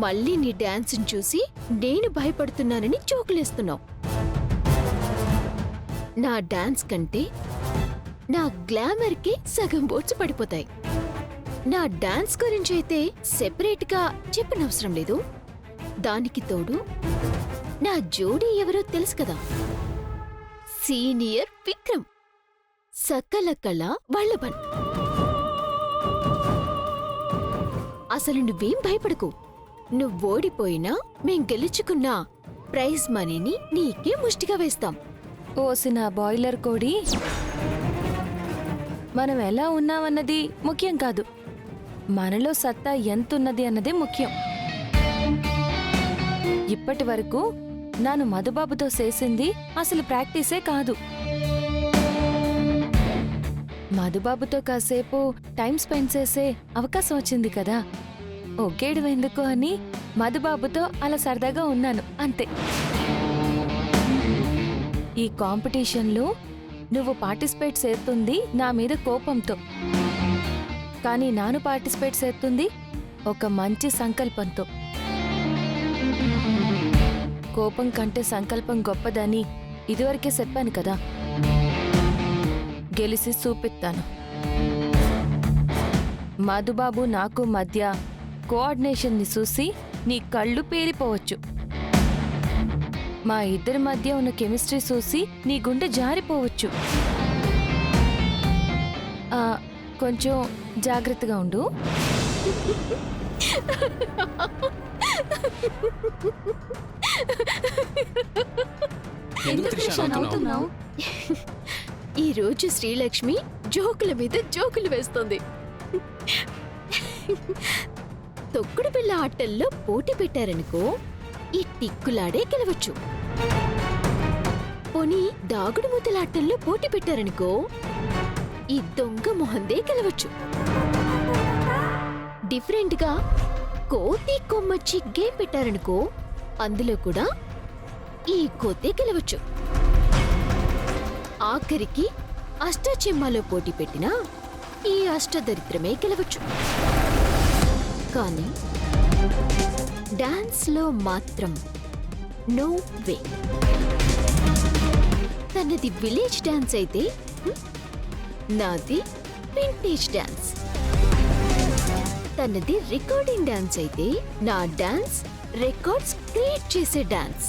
మళ్ళీ నీ డాన్స్ని చూసి నేను భయపడుతున్నానని జోకులేస్తున్నావు. నా డాన్స్ కంటే నా గ్లామర్కి సగం బోట్స్ పడిపోతాయి. నా డాన్స్ గురించి అయితే సెపరేట్గా చెప్పనవసరం లేదు. దానికి తోడు నా జోడీ ఎవరో తెలుసు కదా, సీనియర్ విక్రమ్, సకల కళ వల్లభన్. అసలు నువ్వేం భయపడకు. నువ్వోడిపోయినా మేం గెలుచుకున్నా ప్రైజ్ మనీని నీకే ముష్టిగా వేస్తాం. ఓసిన బాయిలర్ కోడి, మనం ఎలా ఉన్నామన్నది ముఖ్యం కాదు, మనలో సత్తా ఎంతున్నది అన్నదే ముఖ్యం. ఇప్పటి వరకు నాను మధుబాబుతో చేసింది అసలు ప్రాక్టీసే కాదు. మధుబాబుతో కాసేపు టైం స్పెండ్ చేసే అవకాశం వచ్చింది కదా, ఒకేడు ఎందుకు అని మధుబాబుతో అలా సరదాగా ఉన్నాను అంతే. ఈ కాంపిటీషన్లో నువ్వు పార్టిసిపేట్ చేస్తుంది నా మీద కోపంతో, కానీ నాను పార్టిసిపేట్ చేస్తుంది ఒక మంచి సంకల్పంతో. కోపం కంటే సంకల్పం గొప్పదని ఇదివరకే చెప్పాను కదా. గెలిచి చూపిస్తాను. మధుబాబు నాకు మధ్య కోఆర్డినేషన్ని చూసి నీ కళ్ళు పేలిపోవచ్చు. మా ఇద్దరి మధ్య ఉన్న కెమిస్ట్రీ చూసి నీ గుండె జారిపోవచ్చు. కొంచెం జాగ్రత్తగా ఉండు. ఈ రోజు శ్రీలక్ష్మి జోకుల మీద జోకులు వేస్తోంది. తొక్కుడు బిళ్ళ ఆటల్లో పోటీ పెట్టారనుకో, ఈ టిక్కులాడే గెలవచ్చు. పోనీ దాగుడు మూతల ఆటల్లో పోటీ పెట్టారనుకో, ఈ దొంగ మొహందే గెలవచ్చు. డిఫరెంట్ గా కోతి కొమ్మచ్చి గేమ్ పెట్టారనుకో, అందులో కూడా ఈ కోతే గెలవచ్చు. ఆఖరికి అష్టచెమ్మాలో పోటీ పెట్టినా ఈ అష్టదరిద్రమే గెలవచ్చు. కానీ డాన్స్ లో మాత్రం నో వే. తనది విలేజ్ డాన్స్ అయితే నాది వింటేజ్ డాన్స్. తనది రికార్డింగ్ డాన్స్ అయితే నా డాన్స్ రికార్డ్స్ క్రియేట్ చేసే డాన్స్.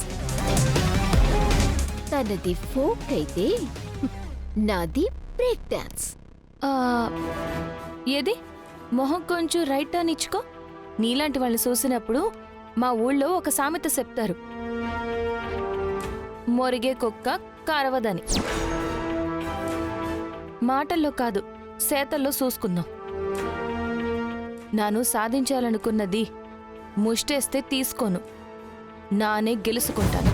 తనది ఫోక్ అయితే నాది బ్రేక్ డాన్స్. ఏది మొహం కొంచెం రైట్ టర్న్ ఇచ్చుకో. నీలాంటి వాళ్ళు చూసినప్పుడు మా ఊళ్ళో ఒక సామెత చెప్తారు, మొరిగే కుక్క కారవదని. మాటల్లో కాదు, సేతల్లో చూసుకుందాం. నాను సాధించాలనుకున్నది ముష్టేస్తే తీసుకోను, నానే గెలుచుకుంటాను.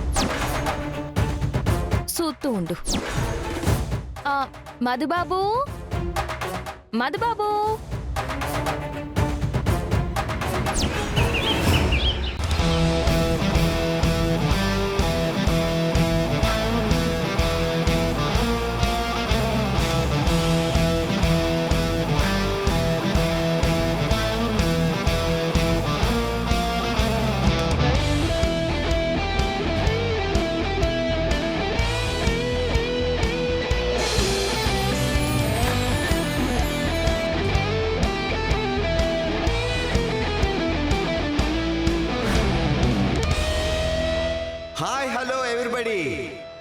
చూస్తూ ఉండు. మధుబాబు, మధుబాబు.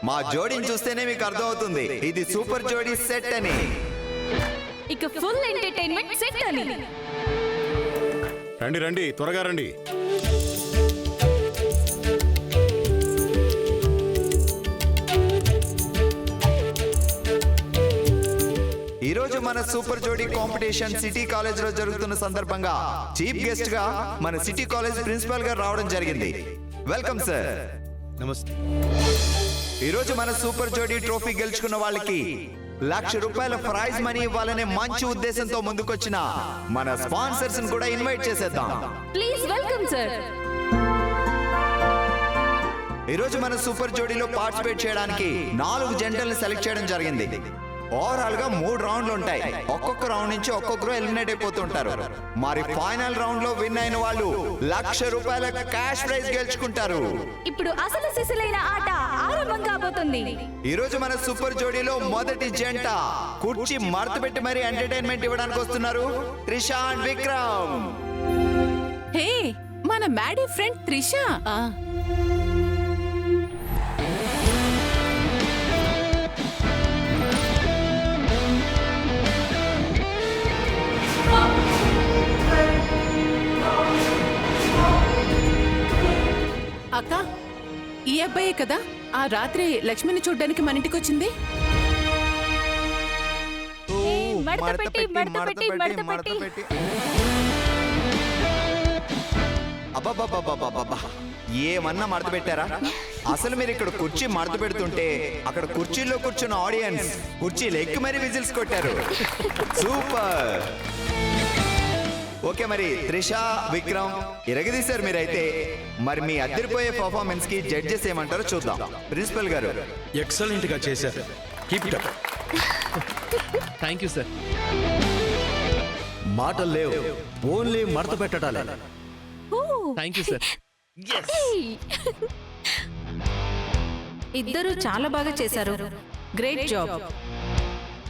మా జోడీని చూస్తేనే మీకు అర్థమవుతుంది ఇది సూపర్ జోడీ సెట్ అని. ఇక ఫుల్ ఎంటర్టైన్మెంట్ సెట్ అని. రండి రండి, త్వరగా రండి. ఈ రోజు మన సూపర్ జోడీ కాంపిటీషన్ సిటీ కాలేజ్ లో జరుగుతున్న సందర్భంగా చీఫ్ గెస్ట్ గా మన సిటీ కాలేజ్ ప్రిన్సిపల్ గారు రావడం జరిగింది. Welcome sir. నమస్తే. ఈ రోజు మన సూపర్ జోడీ ట్రోఫీ గెలుచుకున్న వాళ్ళకి ₹1,00,000 ప్రైజ్ మనీ ఇవ్వాలనే మంచి ఉద్దేశంతో ముందుకొచ్చిన మన స్పాన్సర్స్ కూడా ఇన్వైట్ చేసేద్దాం. Please welcome sir. ఈ రోజు మన సూపర్ జోడీలో పార్టిసిపేట్ చేయడానికి 4 జంటల్ని సెలెక్ట్ చేయడం జరిగింది. ఓవరాల్ గా 3 రౌండ్లు ఉంటాయి. ఒక్కొక్క రౌండ్ నుంచి ఒక్కొక్కరు ఎలిమినేట్ అయిపోతుంటారు. మరి ఫైనల్ రౌండ్ లో విన్ అయిన వాళ్ళు ₹1,00,000 క్యాష్ ప్రైజ్ గెలుచుకుంటారు. ఇప్పుడు అసలు సిసలైన ఆట ఆరంభం కాబోతుంది. ఈ రోజు మన సూపర్ జోడీలో మొదటి జంట కుర్చీ మడత పెట్టి మరి ఎంటర్టైన్మెంట్ ఇవ్వడానికి వస్తున్నారు త్రిష అండ్ విక్రమ్. హే, మన మ్యాడీ ఫ్రెండ్ త్రిష. అక్క, ఈ అబ్బాయే కదా ఆ రాత్రి లక్ష్మిని చూడ్డానికి మన ఇంటికి వచ్చింది? అబ్బబ్బబ్బబ్బబ్బబ్బా, ఏమన్నా మడత పెట్టారా? అసలు మీరు ఇక్కడ కుర్చీ మడత పెడుతుంటే అక్కడ కుర్చీలో కూర్చున్న ఆడియన్స్ కుర్చీలు ఎక్కి మరీ విజిల్స్ కొట్టారు. సూపర్. ఓకే, మరి త్రిష, విక్రమ్ ఇరగదీశారు మీరైతే. మరి మీ అదిరిపోయే పర్ఫార్మెన్స్ కి జడ్జెస్ ఏమంటారో చూద్దాం. ప్రిన్సిపల్ గారు, ఎక్సలెంట్ గా చేశారు. Keep it up. Thank you sir. మాటలు లేవు, ఓన్లీ మడత పెట్టడాలే. Thank you sir. ఇద్దరు చాలా బాగా చేశారు. Great job.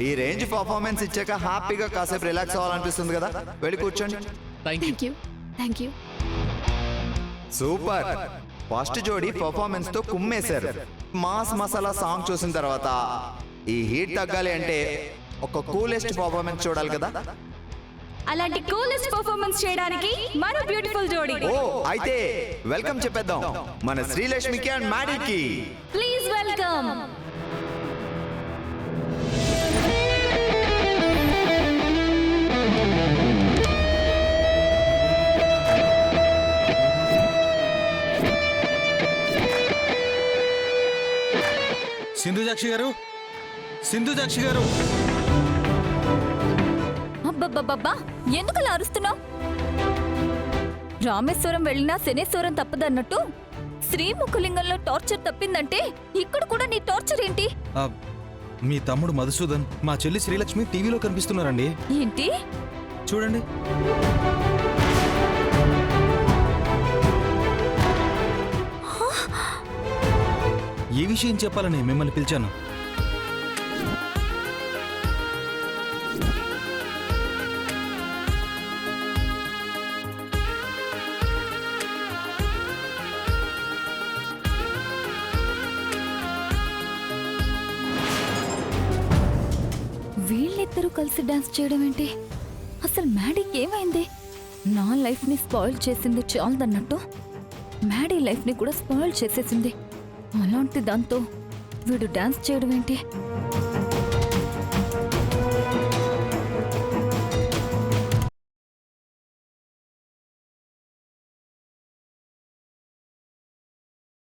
ఈ రేంజ్ పర్ఫార్మెన్స్ ఇచ్చాక హ్యాపీగా కాసేపు రిలాక్స్ అవ్వాలనిపిస్తుంది కదా, వెళ్ళి కూర్చోండి. Thank you. Thank you. Super. First జోడీ పర్ఫార్మెన్స్ తో కుమ్మేశారు. మాస్ మసాలా సాంగ్ చూసిన తర్వాత ఈ హీట్ తగ్గాలి అంటే ఒక కూలెస్ట్ పర్ఫార్మెన్స్ చూడాలి కదా. అలాంటి కూలెస్ట్ పర్ఫార్మెన్స్ చేయడానికి మన బ్యూటిఫుల్ జోడీ. ఓ, అయితే వెల్కమ్ చెప్పేద్దాం మన శ్రీలక్ష్మికి అండ్ మ్యాడీకి. Please welcome. సింధుజాక్షి గారు, సింధుజాక్షి గారు. అబ్బబ్బబ్బబ్బా, ఎందుకు అలా అరుస్తున్నావు? రామేశ్వరం వెళ్ళినా శనేశ్వరం తప్పదన్నట్టు శ్రీముఖలింగంలో టార్చర్ తప్పిందంటే ఇక్కడ కూడా నీ టార్చర్ ఏంటి? మీ తమ్ముడు మధుసూదన్, మా చెల్లి శ్రీలక్ష్మి టీవీలో కనిపిస్తున్నారండి. ఏంటి? చూడండి. ఏ విషయం చెప్పాలని మిమ్మల్ని పిలిచాను. వీళ్ళిద్దరూ కలిసి డాన్స్ చేయడం ఏంటి? అసలు మ్యాడీకి ఏమైంది? నా లైఫ్ ని స్పాయిల్ చేసింది చాలదన్నట్టు మ్యాడీ లైఫ్ ని కూడా స్పాయిల్ చేసేసింది. అలాంటి దాంతో వీడు డాన్స్ చేయడం ఏంటి?